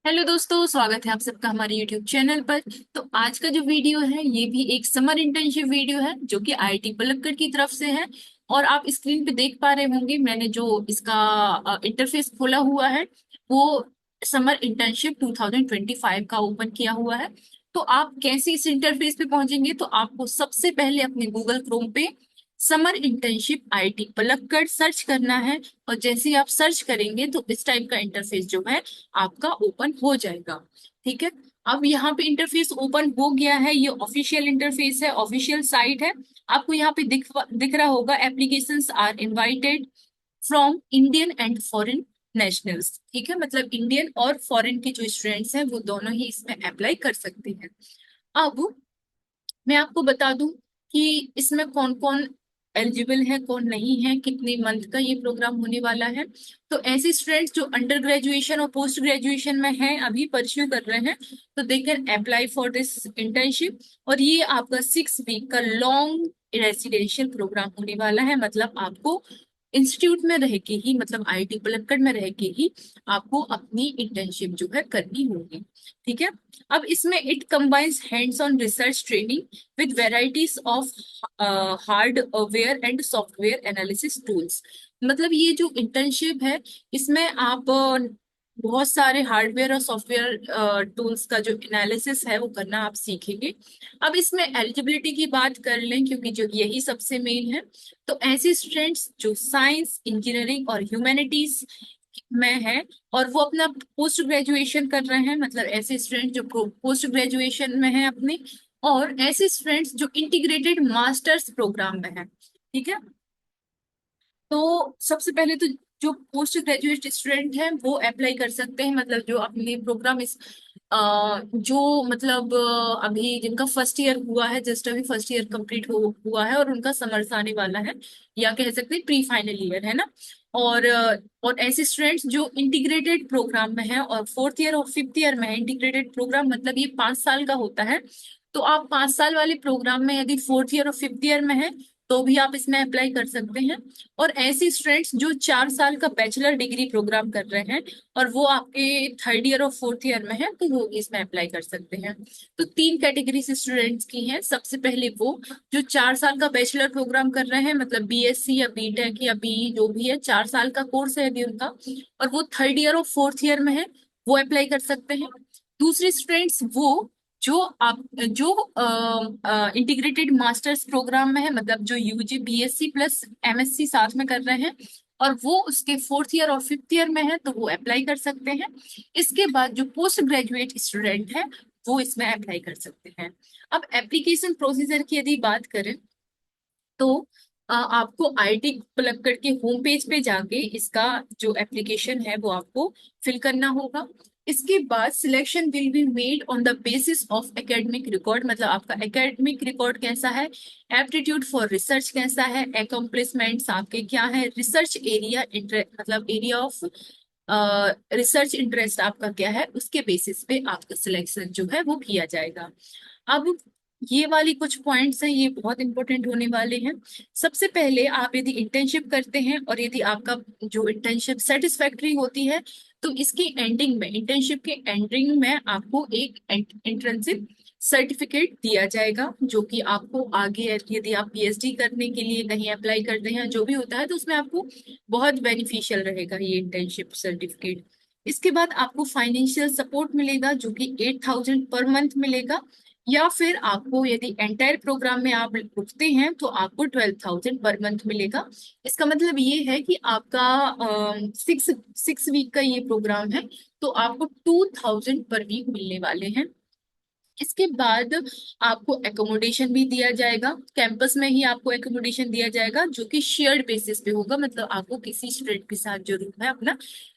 Hello दोस्तों, स्वागत है आप सबका हमारे यूट्यूब चैनल पर। तो आज का जो वीडियो है ये भी एक समर इंटर्नशिप वीडियो है जो कि आईआईटी पलक्कड़ की तरफ से है। और आप स्क्रीन पे देख पा रहे होंगे, मैंने जो इसका इंटरफेस खोला हुआ है वो समर इंटर्नशिप 2025 का ओपन किया हुआ है। तो आप कैसे इस इंटरफेस पे पहुंचेंगे, तो आपको सबसे पहले अपने गूगल क्रोम पे summer internship IIT Palakkad search करना है। और जैसे ही आप सर्च करेंगे तो इस टाइप का इंटरफेस जो है आपका ओपन हो जाएगा। ठीक है। अब यहाँ पे इंटरफेस ओपन हो गया है, ये ऑफिशियल इंटरफेस है, ऑफिशियल साइट है। आपको यहाँ पे दिख रहा होगा applications are invited from Indian and foreign nationals. ठीक है, मतलब इंडियन और फॉरेन के जो स्टूडेंट्स हैं वो दोनों ही इसमें अप्लाई कर सकते हैं। अब मैं आपको बता दूं कि इसमें कौन कौन एलिजिबल है, कौन नहीं है, कितने मंथ का ये प्रोग्राम होने वाला है। तो ऐसे स्टूडेंट्स जो अंडर ग्रेजुएशन और पोस्ट ग्रेजुएशन में हैं, अभी परस्यू कर रहे हैं, तो they can apply for this internship. और ये आपका 6 वीक का लॉन्ग रेसिडेंशियल प्रोग्राम होने वाला है। मतलब आपको इंस्टीट्यूट में रह के ही, मतलब आईआईटी पलक्कड़ में रह के ही आपको अपनी इंटर्नशिप जो है करनी होगी। ठीक है। अब इसमें it combines hands on research training with varieties of hardware and software analysis tools. मतलब ये जो इंटर्नशिप है इसमें आप बहुत सारे हार्डवेयर और सॉफ्टवेयर टूल्स का जो एनालिसिस है वो करना आप सीखेंगे। अब इसमें एलिजिबिलिटी की बात कर लें, क्योंकि जो यही सबसे मेन है। तो ऐसे स्टूडेंट्स जो साइंस, इंजीनियरिंग और ह्यूमैनिटीज में है और वो अपना पोस्ट ग्रेजुएशन कर रहे हैं, मतलब ऐसे स्टूडेंट जो पोस्ट ग्रेजुएशन में है अपने, और ऐसे स्टूडेंट्स जो इंटीग्रेटेड मास्टर्स प्रोग्राम में है। ठीक है। तो सबसे पहले तो जो पोस्ट ग्रेजुएट स्टूडेंट हैं वो अप्लाई कर सकते हैं, मतलब जो अपने प्रोग्राम इस जो मतलब अभी जिनका फर्स्ट ईयर हुआ है, जस्ट अभी फर्स्ट ईयर कंप्लीट हुआ है और उनका समर्स आने वाला है, या कह सकते हैं प्री फाइनल ईयर है ना। और ऐसे स्टूडेंट्स जो इंटीग्रेटेड प्रोग्राम में है और फोर्थ ईयर और फिफ्थ ईयर में है। इंटीग्रेटेड प्रोग्राम मतलब ये 5 साल का होता है। तो आप 5 साल वाले प्रोग्राम में यदि फोर्थ ईयर और फिफ्थ ईयर में है तो भी आप इसमें अप्लाई कर सकते हैं। और ऐसे स्टूडेंट्स जो 4 साल का बैचलर डिग्री प्रोग्राम कर रहे हैं और वो आपके थर्ड ईयर और फोर्थ ईयर में है तो वो भी इसमें अप्लाई कर सकते हैं। तो 3 कैटेगरी से स्टूडेंट्स की हैं। सबसे पहले वो जो 4 साल का बैचलर प्रोग्राम कर रहे हैं, मतलब बीएससी या बीटेक या बीई जो भी है, 4 साल का कोर्स है अभी उनका, और वो थर्ड ईयर और फोर्थ ईयर में है, वो अप्लाई कर सकते हैं। दूसरे स्टूडेंट्स वो जो आप जो इंटीग्रेटेड मास्टर्स प्रोग्राम में है, मतलब जो यूजी बीएससी प्लस एमएससी साथ में कर रहे हैं और वो उसके फोर्थ ईयर और फिफ्थ ईयर में है, तो वो अप्लाई कर सकते हैं। इसके बाद जो पोस्ट ग्रेजुएट स्टूडेंट है वो इसमें अप्लाई कर सकते हैं। अब एप्लीकेशन प्रोसीजर की यदि बात करें तो आपको आईआईटी पलक्कड़ के होम पेज पे जाके इसका जो एप्लीकेशन है वो आपको फिल करना होगा। इसके बाद selection will be made on the basis of academic record, मतलब आपका एकेडमिक रिकॉर्ड कैसा है, एप्टीट्यूड फॉर रिसर्च कैसा है, एकम्प्लिसमेंट्स आपके क्या है, रिसर्च एरिया मतलब एरिया ऑफ रिसर्च इंटरेस्ट आपका क्या है, उसके बेसिस पे आपका सिलेक्शन जो है वो किया जाएगा। अब ये वाली कुछ पॉइंट्स हैं, ये बहुत इंपॉर्टेंट होने वाले हैं। सबसे पहले आप यदि इंटर्नशिप करते हैं और यदि आपका जो इंटर्नशिप सेटिस्फैक्ट्री होती है तो इसकी एंडिंग में, इंटर्नशिप के एंडिंग में आपको एक इंटर्नशिप सर्टिफिकेट दिया जाएगा, जो कि आपको आगे यदि आप पीएचडी करने के लिए कहीं अप्लाई करते हैं जो भी होता है तो उसमें आपको बहुत बेनिफिशियल रहेगा ये इंटर्नशिप सर्टिफिकेट। इसके बाद आपको फाइनेंशियल सपोर्ट मिलेगा जो कि 8,000 पर मंथ मिलेगा, या फिर आपको यदि एंटायर प्रोग्राम में आप रुकते हैं तो आपको 12,000 पर मंथ मिलेगा। इसका मतलब ये है कि आपका 6 वीक का ये प्रोग्राम है तो आपको 2,000 पर वीक मिलने वाले हैं। इसके बाद आपको एकोमोडेशन भी दिया जाएगा, कैंपस में ही आपको एकोमोडेशन दिया जाएगा जो कि शेयर्ड बेसिस पे होगा, मतलब आपको किसी स्टूडेंट के साथ जो रूम है अपना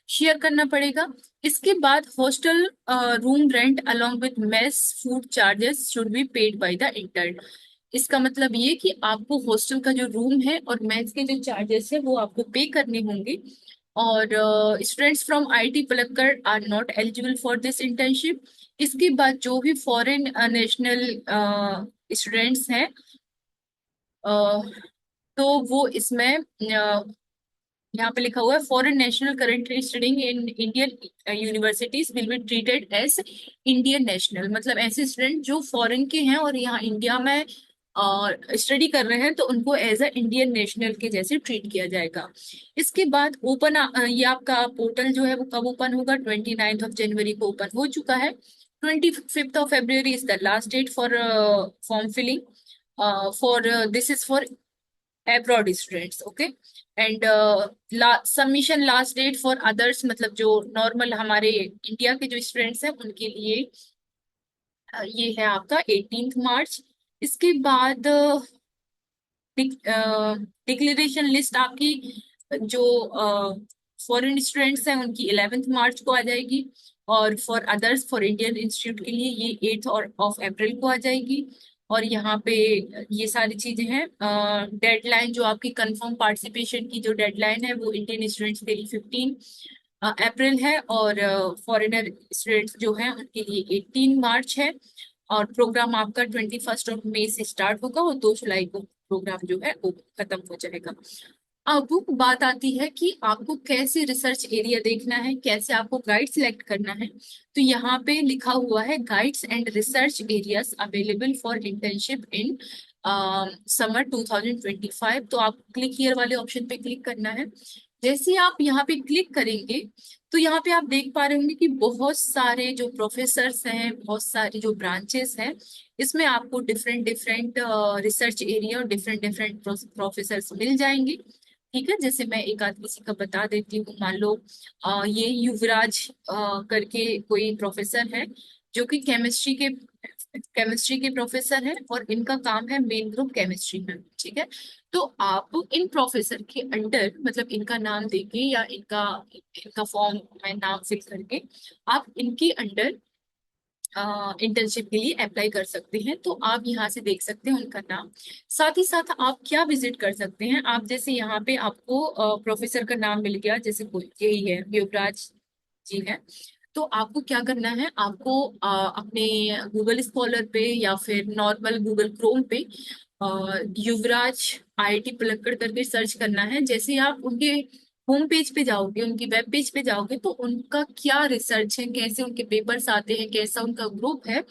शेयर करना पड़ेगा। इसके बाद hostel room rent along with mess food charges should be paid by the intern. इसका मतलब ये कि आपको हॉस्टल का जो रूम है और मेस के जो चार्जेस है वो आपको पे करने होंगे। और students from IIT Palakkad are not eligible for this internship. इसके बाद जो भी फॉरेन नेशनल स्टूडेंट्स हैं, अ, तो वो इसमें यहाँ पे लिखा हुआ है foreign national currently studying in Indian universities will be treated as Indian national, मतलब ऐसे स्टूडेंट जो फॉरेन के हैं और यहाँ इंडिया में स्टडी कर रहे हैं तो उनको एज अ इंडियन नेशनल के जैसे ट्रीट किया जाएगा। इसके बाद ओपन ये आपका पोर्टल जो है वो कब ओपन होगा, 29 जनवरी को ओपन हो चुका है। 25 February is the last date for form filling for this is for abroad students, okay, and submission last date for others, मतलब जो नॉर्मल हमारे इंडिया के जो स्टूडेंट्स हैं उनके लिए ये है आपका 18 मार्च। इसके बाद डिक्लेरेशन लिस्ट आपकी जो फॉरेन स्टूडेंट्स हैं उनकी 11 मार्च को आ जाएगी, और for others for Indian institute के लिए ये 8 ऑफ अप्रैल को आ जाएगी। और यहाँ पे ये सारी चीजें हैं। डेडलाइन जो आपकी कंफर्म पार्टिसिपेशन की जो डेडलाइन है वो इंडियन स्टूडेंट्स के लिए 15 अप्रैल है, और फॉरेनर स्टूडेंट्स जो हैं उनके लिए 18 मार्च है। और प्रोग्राम आपका 21 मई से स्टार्ट होगा और 2 जुलाई को प्रोग्राम जो है वो खत्म हो जाएगा। अब बात आती है कि आपको कैसे रिसर्च एरिया देखना है, कैसे आपको गाइड सिलेक्ट करना है। तो यहाँ पे लिखा हुआ है guides and research areas available for internship in summer 2025। तो आप क्लिक हियर वाले ऑप्शन पे क्लिक करना है। जैसे ही आप यहाँ पे क्लिक करेंगे तो यहाँ पे आप देख पा रहे होंगे कि बहुत सारे जो प्रोफेसर्स हैं, बहुत सारी जो ब्रांचेस हैं, इसमें आपको डिफरेंट डिफरेंट रिसर्च एरिया और डिफरेंट डिफरेंट प्रोफेसर्स मिल जाएंगे। ठीक है, जैसे मैं एक आध किसी का बता देती हूँ। मान लो ये युवराज करके कोई प्रोफेसर है जो कि केमिस्ट्री के प्रोफेसर हैं, और इनका काम है मेन ग्रुप केमिस्ट्री में। ठीक है, तो आप इन प्रोफेसर के अंडर, मतलब इनका नाम देके या इनका इनका फॉर्म में नाम फिल करके आप इनके अंडर इंटर्नशिप के लिए अप्लाई कर सकते हैं। तो आप यहाँ से देख सकते हैं उनका नाम। साथ ही साथ आप क्या विजिट कर सकते हैं, आप जैसे यहाँ पे आपको प्रोफेसर का नाम मिल गया, जैसे कोई यही है युवराज जी है, तो आपको क्या करना है, आपको अपने गूगल स्कॉलर पे या फिर नॉर्मल गूगल क्रोम पे युवराज आईआईटी पलक्कड़ करके सर्च करना है। जैसे ही आप उनके होम पेज पे जाओगे, उनकी वेब पेज पे जाओगे, तो उनका क्या रिसर्च है, कैसे उनके पेपर्स आते हैं, कैसा उनका ग्रुप है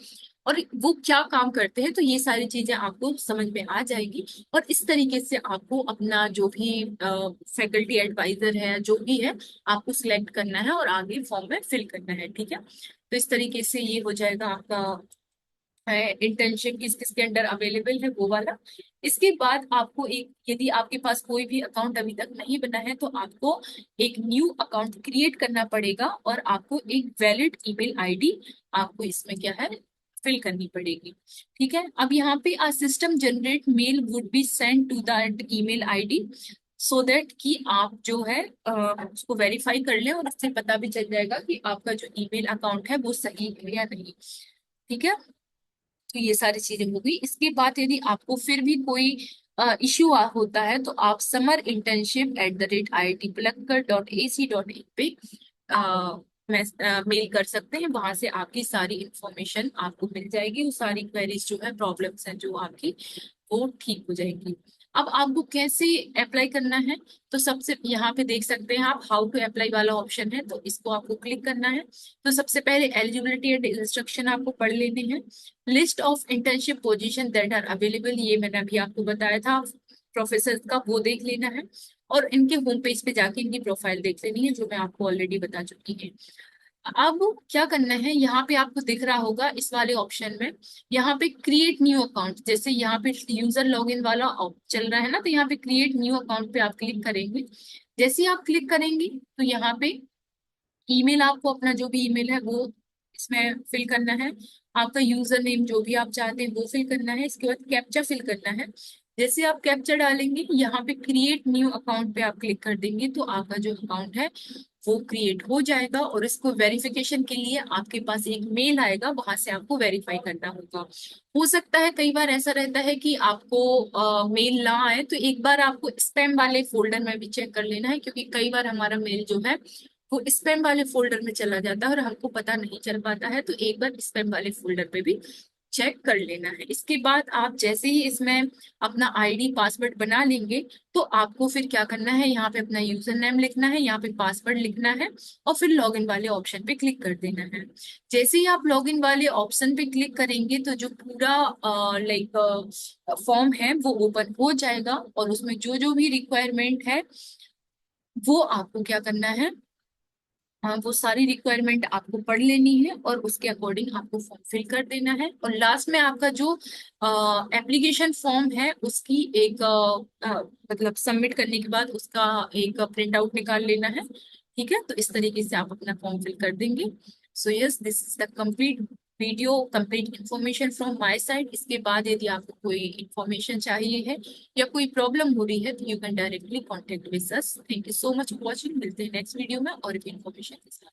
और वो क्या काम करते हैं, तो ये सारी चीजें आपको समझ में आ जाएगी। और इस तरीके से आपको अपना जो भी फैकल्टी एडवाइजर है, जो भी है, आपको सिलेक्ट करना है और आगे फॉर्म में फिल करना है। ठीक है, तो इस तरीके से ये हो जाएगा आपका इंटर्नशिप किस किस के अंडर अवेलेबल है वो वाला। इसके बाद आपको एक, यदि आपके पास कोई भी अकाउंट अभी तक नहीं बना है तो आपको एक न्यू अकाउंट क्रिएट करना पड़ेगा, और आपको एक वैलिड ईमेल आईडी आपको इसमें क्या है फिल करनी पड़ेगी। ठीक है, अब यहाँ पे a system generate mail would be send to that email ID, so that कि आप जो है उसको वेरीफाई कर लें और उससे पता भी चल जाएगा कि आपका जो ईमेल अकाउंट है वो सही है या नहीं। ठीक है, तो ये सारी चीजें हो गई। इसके बाद यदि आपको फिर भी कोई इश्यू होता है तो आप summer@iitpalakkad.ac.in पे मेल कर सकते हैं। वहां से आपकी सारी इंफॉर्मेशन आपको मिल जाएगी, वो सारी क्वेरीज जो है, प्रॉब्लम्स हैं जो आपकी, वो ठीक हो जाएगी। अब आपको कैसे अप्लाई करना है, तो सबसे यहाँ पे देख सकते हैं आप हाउ टू अप्लाई वाला ऑप्शन है, तो इसको आपको क्लिक करना है। तो सबसे पहले एलिजिबिलिटी एंड इंस्ट्रक्शन आपको पढ़ लेने हैं। List of internship position that are available, ये मैंने अभी आपको बताया था प्रोफेसर का, वो देख लेना है। और इनके होम पेज पे जाके इनकी प्रोफाइल देख लेनी है, जो मैं आपको ऑलरेडी बता चुकी है। अब क्या करना है, यहाँ पे आपको दिख रहा होगा इस वाले ऑप्शन में, यहाँ पे क्रिएट न्यू अकाउंट, जैसे यहाँ पे यूजर लॉगिन वाला चल रहा है ना, तो यहाँ पे क्रिएट न्यू अकाउंट पे आप क्लिक करेंगे। जैसे ही आप क्लिक करेंगे तो यहाँ पे ईमेल, आपको अपना जो भी ईमेल है वो इसमें फिल करना है। आपका यूजर नेम जो भी आप चाहते हैं वो फिल करना है। इसके बाद कैप्चा फिल करना है। जैसे आप कैप्चा डालेंगे, यहाँ पे क्रिएट न्यू अकाउंट पे आप क्लिक कर देंगे तो आपका जो अकाउंट है वो क्रिएट हो जाएगा, और इसको वेरिफिकेशन के लिए आपके पास एक मेल आएगा, वहां से आपको वेरीफाई करना होगा। हो सकता है कई बार ऐसा रहता है कि आपको मेल ना आए, तो एक बार आपको स्पैम वाले फोल्डर में भी चेक कर लेना है, क्योंकि कई बार हमारा मेल जो है वो स्पैम वाले फोल्डर में चला जाता है और हमको पता नहीं चल पाता है, तो एक बार स्पैम वाले फोल्डर पे भी चेक कर लेना है। इसके बाद आप जैसे ही इसमें अपना आईडी पासवर्ड बना लेंगे, तो आपको फिर क्या करना है, यहाँ पे अपना यूजर नेम लिखना है, यहाँ पे पासवर्ड लिखना है, और फिर लॉगिन वाले ऑप्शन पे क्लिक कर देना है। जैसे ही आप लॉगिन वाले ऑप्शन पे क्लिक करेंगे तो जो पूरा लाइक फॉर्म है वो ओपन हो जाएगा, और उसमें जो जो भी रिक्वायरमेंट है वो आपको क्या करना है, हाँ, वो सारी रिक्वायरमेंट आपको पढ़ लेनी है और उसके अकॉर्डिंग आपको फॉर्म फिल कर देना है। और लास्ट में आपका जो एप्लीकेशन फॉर्म है उसकी एक मतलब सबमिट करने के बाद उसका एक प्रिंट आउट निकाल लेना है। ठीक है, तो इस तरीके से आप अपना फॉर्म फिल कर देंगे। So yes, this is the complete video, complete information from my side. इसके बाद यदि आपको कोई इंफॉर्मेशन चाहिए है या कोई प्रॉब्लम हो रही है तो you can directly contact with us. Thank you so much for watching. मिलते हैं नेक्स्ट वीडियो में और एक इन्फॉर्मेशन के साथ।